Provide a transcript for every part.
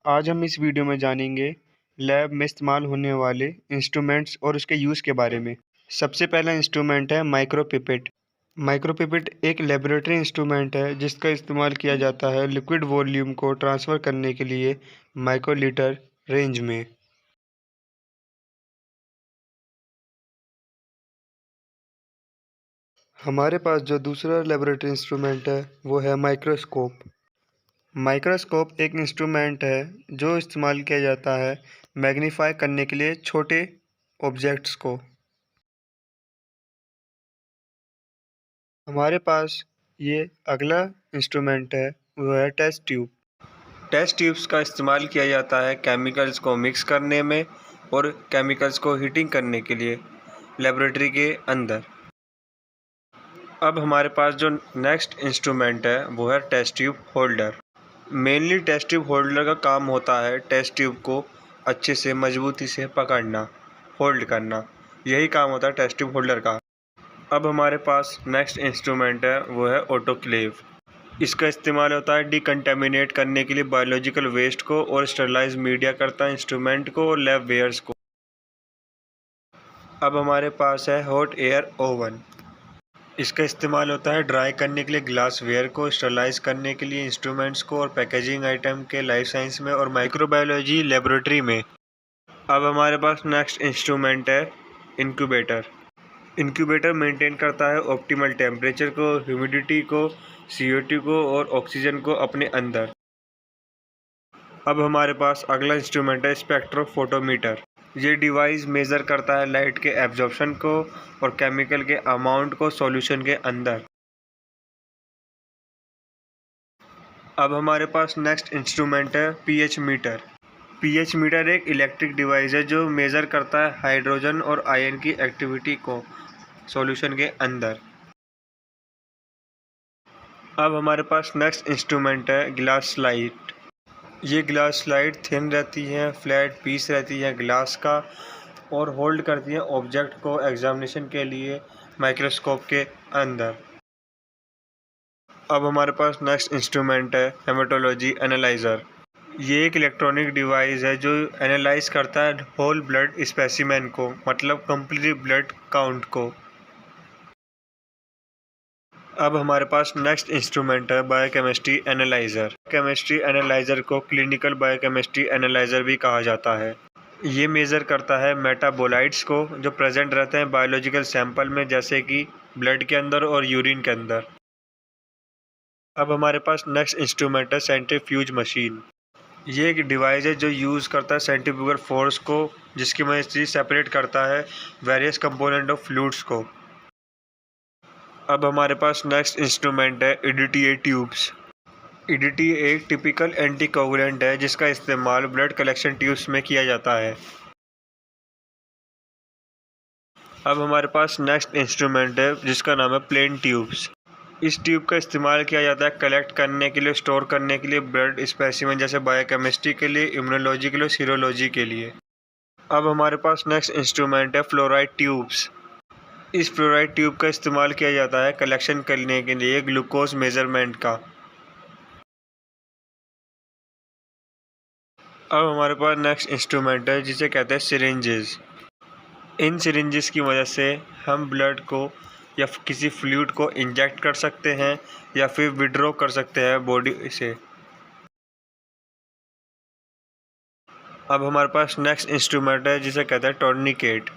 आज हम इस वीडियो में जानेंगे लैब में इस्तेमाल होने वाले इंस्ट्रूमेंट्स और उसके यूज़ के बारे में। सबसे पहला इंस्ट्रूमेंट है माइक्रोपिपेट। माइक्रोपिपेट एक लेबोरेटरी इंस्ट्रूमेंट है जिसका इस्तेमाल किया जाता है लिक्विड वॉल्यूम को ट्रांसफ़र करने के लिए माइक्रोलीटर रेंज में। हमारे पास जो दूसरा लेबोरेटरी इंस्ट्रूमेंट है वो है माइक्रोस्कोप। माइक्रोस्कोप एक इंस्ट्रूमेंट है जो इस्तेमाल किया जाता है मैग्नीफाई करने के लिए छोटे ऑब्जेक्ट्स को। हमारे पास ये अगला इंस्ट्रूमेंट है वो है टेस्ट ट्यूब। टेस्ट ट्यूब्स का इस्तेमाल किया जाता है केमिकल्स को मिक्स करने में और केमिकल्स को हीटिंग करने के लिए लेबोरेटरी के अंदर। अब हमारे पास जो नेक्स्ट इंस्ट्रूमेंट है वो है test tube holder. Mainly test tube holder का काम होता है टेस्ट ट्यूब को अच्छे से मजबूती से पकड़ना, होल्ड करना। यही काम होता है टेस्ट ट्यूब होल्डर का। अब हमारे पास नेक्स्ट इंस्ट्रूमेंट है वो है ऑटोक्लेव। इसका इस्तेमाल होता है डिकंटेमिनेट करने के लिए बायोलॉजिकल वेस्ट को और स्टरलाइज मीडिया करता है इंस्ट्रूमेंट को और लैब वेयर्स को। अब हमारे पास है हॉट एयर ओवन। इसका इस्तेमाल होता है ड्राई करने के लिए ग्लास वेयर को, स्टरलाइज करने के लिए इंस्ट्रूमेंट्स को और पैकेजिंग आइटम के लाइफ साइंस में और माइक्रोबायोलॉजी लेबोरेटरी में। अब हमारे पास नेक्स्ट इंस्ट्रूमेंट है इंक्यूबेटर। इंक्यूबेटर मेंटेन करता है ऑप्टिमल टेम्परेचर को, ह्यूमिडिटी को, CO2 को और ऑक्सीजन को अपने अंदर। अब हमारे पास अगला इंस्ट्रूमेंट है स्पेक्ट्रोफोटोमीटर। ये डिवाइस मेज़र करता है लाइट के एब्जॉर्प्शन को और केमिकल के अमाउंट को सॉल्यूशन के अंदर। अब हमारे पास नेक्स्ट इंस्ट्रूमेंट है पीएच मीटर। पीएच मीटर एक इलेक्ट्रिक डिवाइस है जो मेज़र करता है हाइड्रोजन और आयन की एक्टिविटी को सॉल्यूशन के अंदर। अब हमारे पास नेक्स्ट इंस्ट्रूमेंट है ग्लास स्लाइड। ये ग्लास स्लाइड थिन रहती है, फ्लैट पीस रहती है ग्लास का और होल्ड करती है ऑब्जेक्ट को एग्जामिनेशन के लिए माइक्रोस्कोप के अंदर। अब हमारे पास नेक्स्ट इंस्ट्रूमेंट है हेमेटोलॉजी एनालाइज़र। ये एक इलेक्ट्रॉनिक डिवाइस है जो एनालाइज करता है होल ब्लड स्पेसिमेन को, मतलब कंप्लीट ब्लड काउंट को। अब हमारे पास नेक्स्ट इंस्ट्रूमेंट है बायोकेमिस्ट्री एनालाइज़र। केमिस्ट्री एनालाइज़र को क्लिनिकल बायोकेमिस्ट्री एनालाइज़र भी कहा जाता है। ये मेज़र करता है मेटाबोलाइट्स को जो प्रेजेंट रहते हैं बायोलॉजिकल सैंपल में, जैसे कि ब्लड के अंदर और यूरिन के अंदर। अब हमारे पास नेक्स्ट इंस्ट्रूमेंट है सेंट्रीफ्यूज मशीन। ये एक डिवाइस है जो यूज़ करता है सेंट्रीफ्यूगल फोर्स को, जिसकी मदद से सेपरेट करता है वेरियस कंपोनेंट ऑफ फ्लूइड्स को। अब हमारे पास नेक्स्ट इंस्ट्रूमेंट है EDTA ट्यूब्स। EDTA एक टिपिकल एंटीकोगुलेंट है जिसका इस्तेमाल ब्लड कलेक्शन ट्यूब्स में किया जाता है। अब हमारे पास नेक्स्ट इंस्ट्रूमेंट है जिसका नाम है प्लेन ट्यूब्स। इस ट्यूब का इस्तेमाल किया जाता है कलेक्ट करने के लिए, स्टोर करने के लिए ब्लड स्पेसिमेन, जैसे बायोकेमिस्ट्री के लिए, इम्यूनोलॉजी के लिए, सीरोलॉजी के लिए। अब हमारे पास नेक्स्ट इंस्ट्रूमेंट है फ्लोराइड ट्यूब्स। इस फ्लोराइड ट्यूब का इस्तेमाल किया जाता है कलेक्शन करने के लिए ग्लूकोज मेजरमेंट का। अब हमारे पास नेक्स्ट इंस्ट्रूमेंट है जिसे कहते हैं सिरिंजेस। इन सिरिंजेस की मदद से हम ब्लड को या किसी फ्लूइड को इंजेक्ट कर सकते हैं या फिर विड्रॉ कर सकते हैं बॉडी से। अब हमारे पास नेक्स्ट इंस्ट्रूमेंट है जिसे कहते हैं टॉर्निकेट।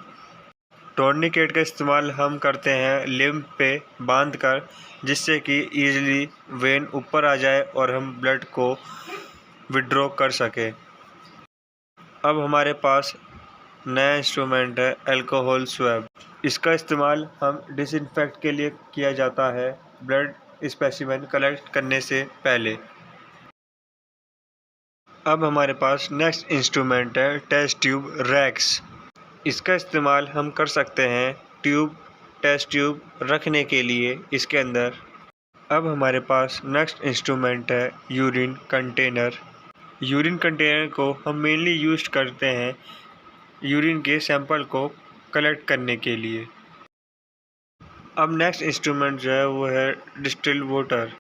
टॉर्निकेट का इस्तेमाल हम करते हैं लिम्ब पे बांध कर, जिससे कि ईजिली वेन ऊपर आ जाए और हम ब्लड को विड्रॉ कर सके। अब हमारे पास नया इंस्ट्रूमेंट है अल्कोहल स्वैब। इसका इस्तेमाल हम डिसइंफेक्ट के लिए किया जाता है ब्लड स्पेसिमेन कलेक्ट करने से पहले। अब हमारे पास नेक्स्ट इंस्ट्रूमेंट है टेस्ट ट्यूब रैक्स। इसका इस्तेमाल हम कर सकते हैं टेस्ट ट्यूब रखने के लिए इसके अंदर। अब हमारे पास नेक्स्ट इंस्ट्रूमेंट है यूरिन कंटेनर। यूरिन कंटेनर को हम मेनली यूज करते हैं यूरिन के सैंपल को कलेक्ट करने के लिए। अब नेक्स्ट इंस्ट्रूमेंट जो है वो है डिस्टिल्ड वाटर।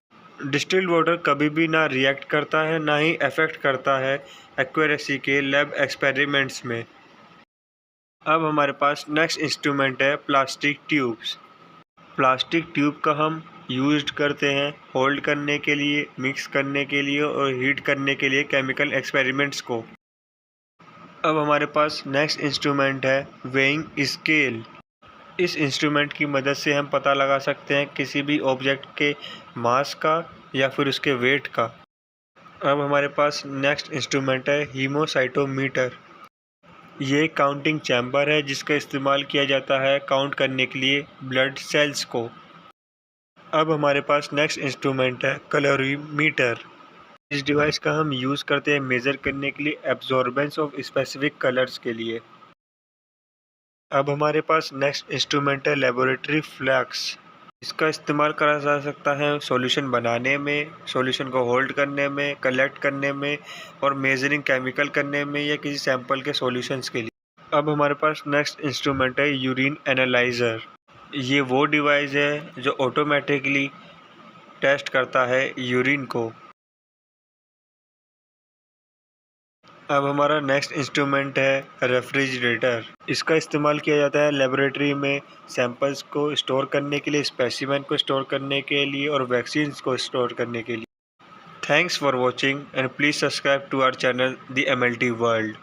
डिस्टिल्ड वाटर कभी भी ना रिएक्ट करता है ना ही अफेक्ट करता है एक्यूरेसी के लैब एक्सपेरिमेंट्स में। अब हमारे पास नेक्स्ट इंस्ट्रूमेंट है प्लास्टिक ट्यूब्स। प्लास्टिक ट्यूब का हम यूज करते हैं होल्ड करने के लिए, मिक्स करने के लिए और हीट करने के लिए केमिकल एक्सपेरिमेंट्स को। अब हमारे पास नेक्स्ट इंस्ट्रूमेंट है वेइंग स्केल। इस इंस्ट्रूमेंट की मदद से हम पता लगा सकते हैं किसी भी ऑब्जेक्ट के मास का या फिर उसके वेट का। अब हमारे पास नेक्स्ट इंस्ट्रूमेंट है हीमोसाइटोमीटर। ये काउंटिंग चैम्बर है जिसका इस्तेमाल किया जाता है काउंट करने के लिए ब्लड सेल्स को। अब हमारे पास नेक्स्ट इंस्ट्रूमेंट है कलोरीमीटर। इस डिवाइस का हम यूज़ करते हैं मेज़र करने के लिए एब्जॉर्बेंस ऑफ स्पेसिफिक कलर्स के लिए। अब हमारे पास नेक्स्ट इंस्ट्रूमेंट है लेबोरेटरी फ्लैक्स। इसका इस्तेमाल करा जा सकता है सॉल्यूशन बनाने में, सॉल्यूशन को होल्ड करने में, कलेक्ट करने में और मेजरिंग केमिकल करने में या किसी सैंपल के सॉल्यूशंस के लिए। अब हमारे पास नेक्स्ट इंस्ट्रूमेंट है यूरिन एनालाइज़र। ये वो डिवाइस है जो ऑटोमेटिकली टेस्ट करता है यूरिन को। अब हमारा नेक्स्ट इंस्ट्रूमेंट है रेफ्रिजरेटर। इसका इस्तेमाल किया जाता है लेबोरेटरी में सैंपल्स को स्टोर करने के लिए, स्पेसिमेन को स्टोर करने के लिए और वैक्सीन्स को स्टोर करने के लिए। Thanks for watching and please subscribe to our channel the MLT world.